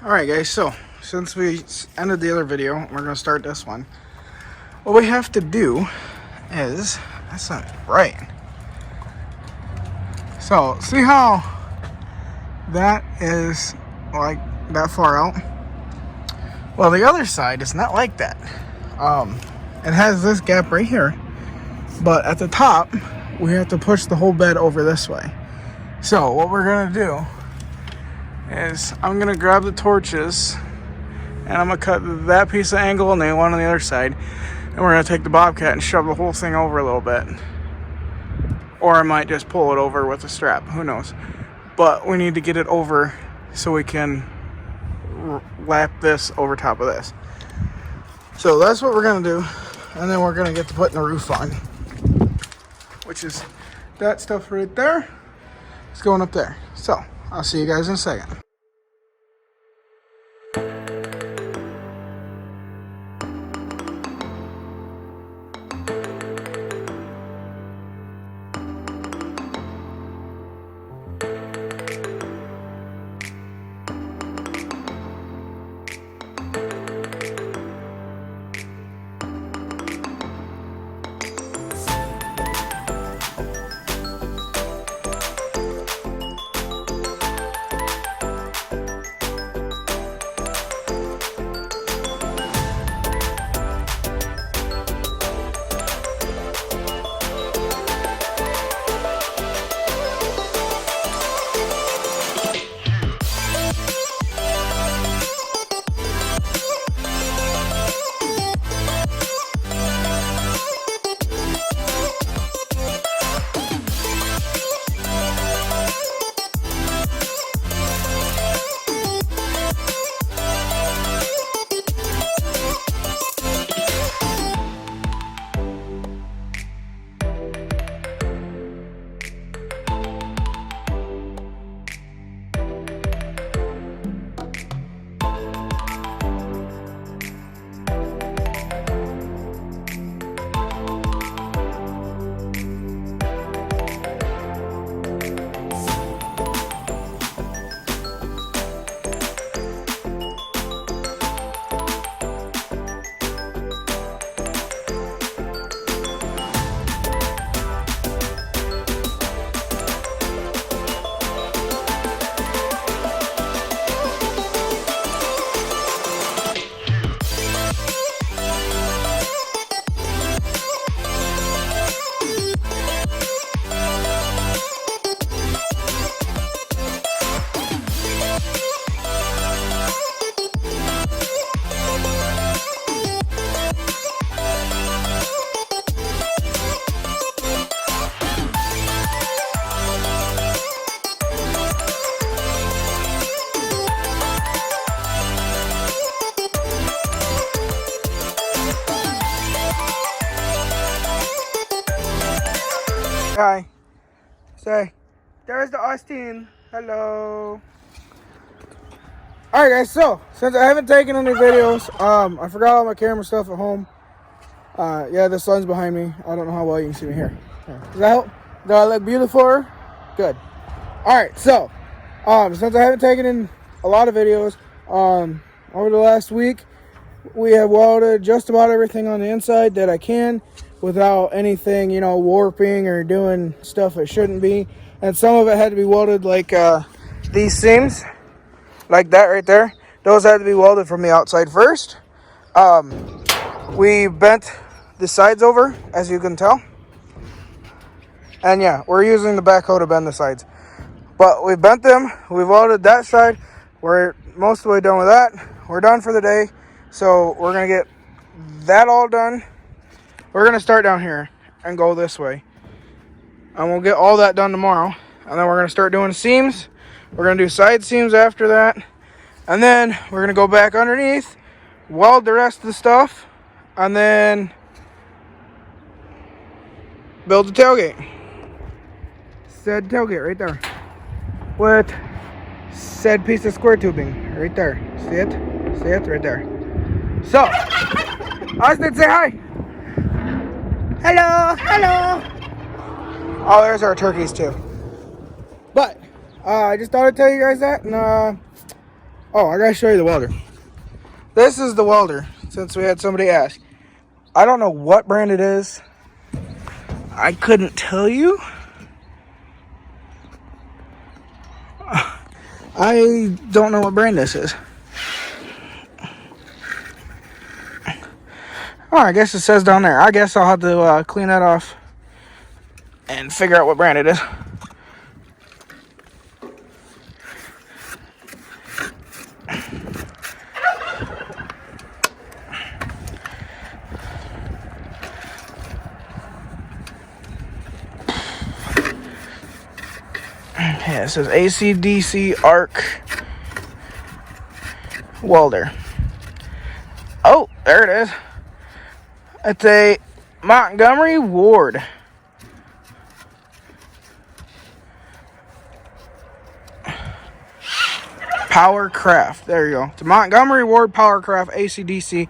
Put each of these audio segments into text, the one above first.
Alright guys, so since we ended the other video, we're going to start this one. What we have to do is, that's not right. So, see how that is like that far out? Well, the other side is not like that. It has this gap right here, but at the top, we have to push the whole bed over this way. So, what we're going to do is I'm going to grab the torches and I'm going to cut that piece of angle and the one on the other side, and we're going to take the bobcat and shove the whole thing over a little bit. Or I might just pull it over with a strap, who knows. But we need to get it over so we can lap this over top of this. So that's what we're going to do, and then we're going to get to putting the roof on, which is that stuff right there. It's going up there. So I'll see you guys in a second. Hi. Say, there's the Austin. Hello. Alright guys, so since I haven't taken any videos, I forgot all my camera stuff at home. Yeah, the sun's behind me. I don't know how well you can see me here. Does that help? Do I look beautiful? Good. Alright, so since I haven't taken in a lot of videos, over the last week, we have welded just about everything on the inside that I can without anything, you know, warping or doing stuff it shouldn't be. And some of it had to be welded, like these seams, like that right there. Those had to be welded from the outside first. We bent the sides over, as you can tell. And yeah, we're using the backhoe to bend the sides. But we bent them, we welded that side. We're most of the way done with that. We're done for the day. So we're going to get that all done. We're going to start down here and go this way. And we'll get all that done tomorrow. And then we're going to start doing seams. We're going to do side seams after that. And then we're going to go back underneath, weld the rest of the stuff, and then build the tailgate. Said tailgate right there. With said piece of square tubing right there. See it? See it? Right there. So, Austin, say hi. Hello, hello. Oh, there's our turkeys too. But I just thought I'd tell you guys that, and Oh, I gotta show you the welder. This is the welder, since we had somebody ask. I don't know what brand it is. I couldn't tell you. I don't know what brand this is. Oh, I guess it says down there. I guess I'll have to clean that off and figure out what brand it is. Yeah, it says AC/DC arc welder. Oh, there it is. It's a Montgomery Ward. Powercraft. There you go. It's a Montgomery Ward Powercraft AC/DC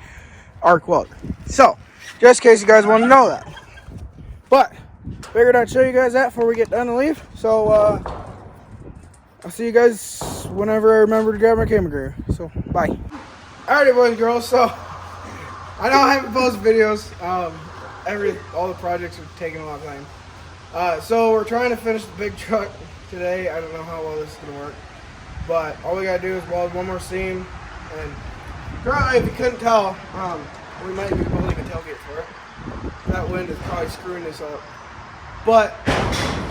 arc welder. So, just in case you guys want to know that. But, figured I'd show you guys that before we get done and leave. So, I'll see you guys whenever I remember to grab my camera gear. So, bye. Alrighty, boys and girls. So, I know I haven't posted videos. All the projects are taking a lot of time. So, we're trying to finish the big truck today. I don't know how well this is going to work. But all we got to do is weld one more seam. And currently, if you couldn't tell, we might be building a tailgate for it. That wind is probably screwing this up. But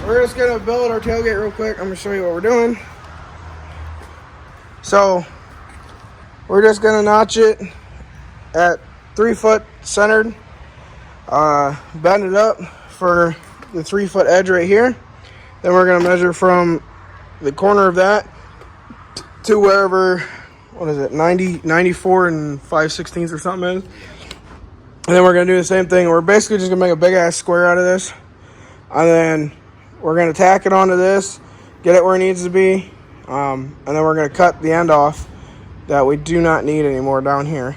we're just going to build our tailgate real quick. I'm going to show you what we're doing. So we're just going to notch it at 3 foot centered. Bend it up for the 3 foot edge right here. Then we're going to measure from the corner of that to wherever, what is it, 94 and 5/16 or something is. And then we're going to do the same thing. We're basically just going to make a big ass square out of this. And then we're going to tack it onto this, get it where it needs to be. And then we're going to cut the end off that we do not need anymore down here.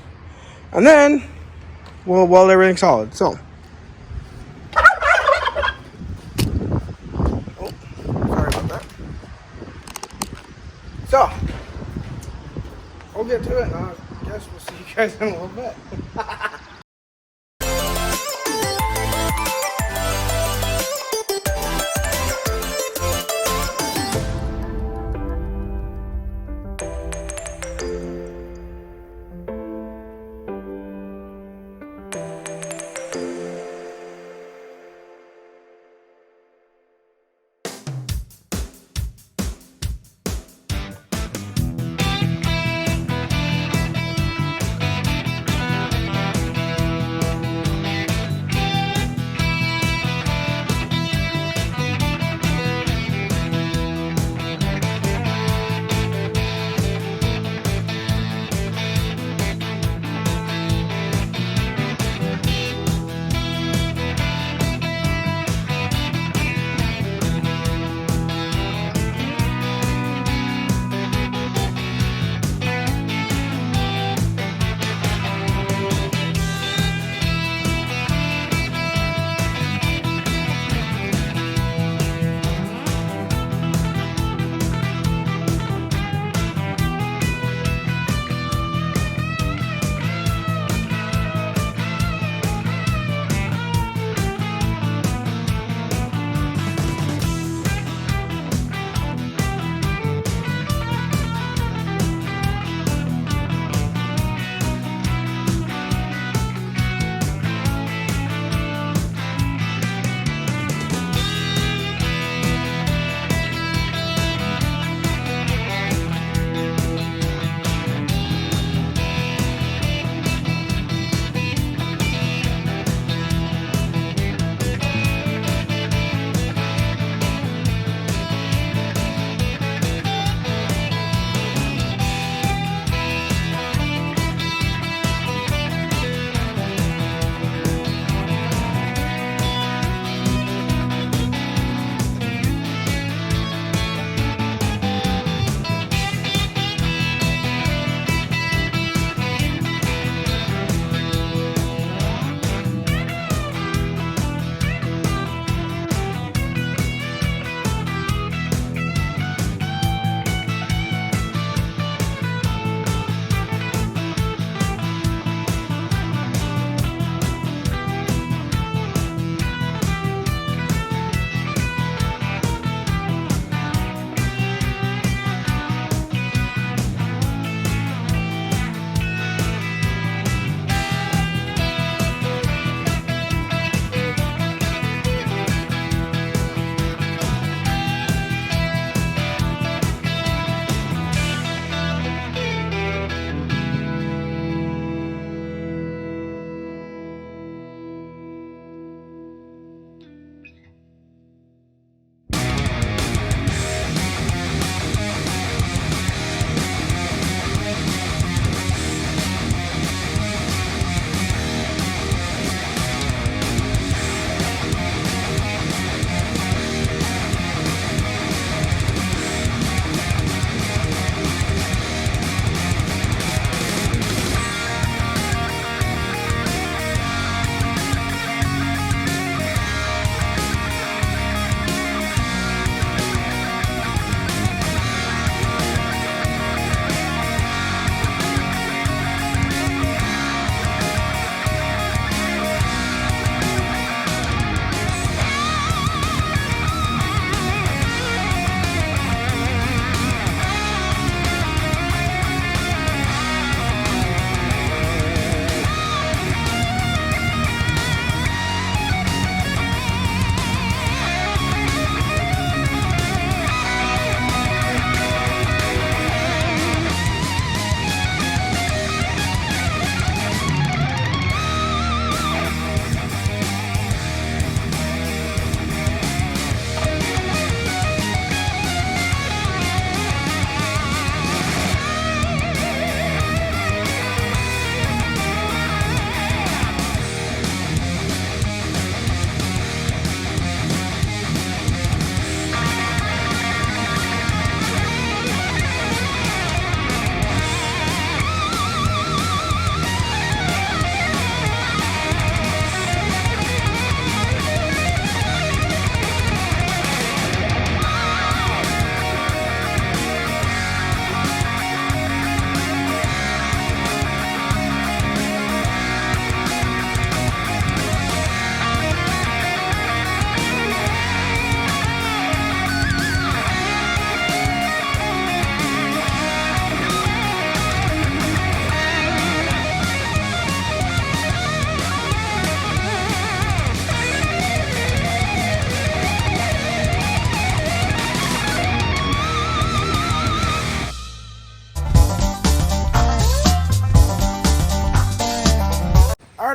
And then we'll weld everything solid. So, oh, sorry about that. So, we'll get to it, and I guess we'll see you guys in a little bit.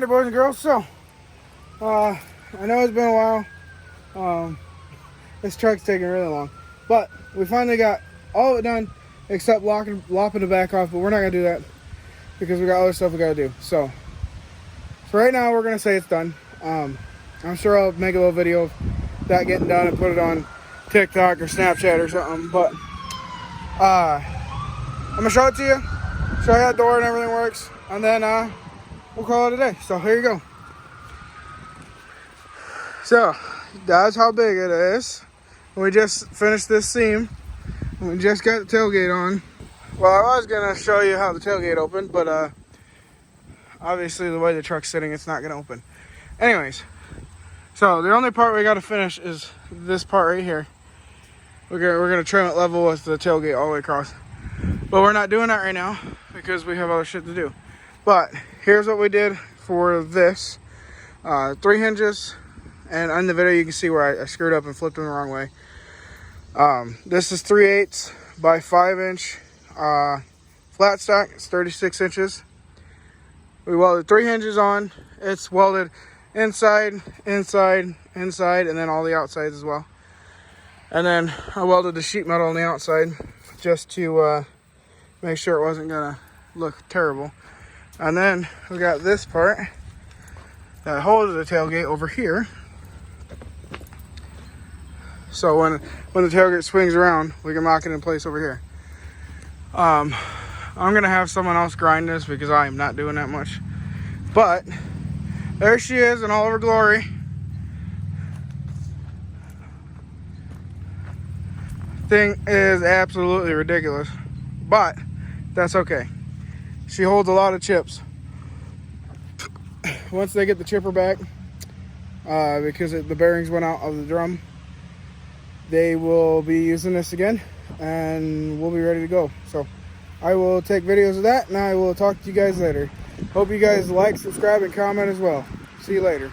Alrighty, boys and girls, so I know it's been a while. This truck's taking really long, but we finally got all of it done except lopping the back off, but we're not gonna do that because we got other stuff we gotta do. So right now we're gonna say it's done. I'm sure I'll make a little video of that getting done and put it on TikTok or Snapchat or something, but I'm gonna show it to you, show you how the door and everything works, and then we'll call it a day. So here you go. So that's how big it is. We just finished this seam. We just got the tailgate on. Well, I was gonna show you how the tailgate opened, but obviously the way the truck's sitting, it's not gonna open. Anyways, so the only part we gotta finish is this part right here. We're gonna trim it level with the tailgate all the way across. But we're not doing that right now because we have other shit to do. But here's what we did for this. 3 hinges, and on the video you can see where I screwed up and flipped them the wrong way. This is 3/8 by 5 inch flat stock. It's 36 inches. We welded 3 hinges on. It's welded inside, inside, inside, and then all the outsides as well. And then I welded the sheet metal on the outside just to make sure it wasn't gonna look terrible. And then we got this part that holds the tailgate over here. So when the tailgate swings around, we can lock it in place over here. I'm gonna have someone else grind this because I am not doing that much. But there she is in all of her glory. Thing is absolutely ridiculous, but that's okay. She holds a lot of chips. Once they get the chipper back, because the bearings went out of the drum, they will be using this again and we'll be ready to go. So I will take videos of that and I will talk to you guys later. Hope you guys like, subscribe, and comment as well. See you later.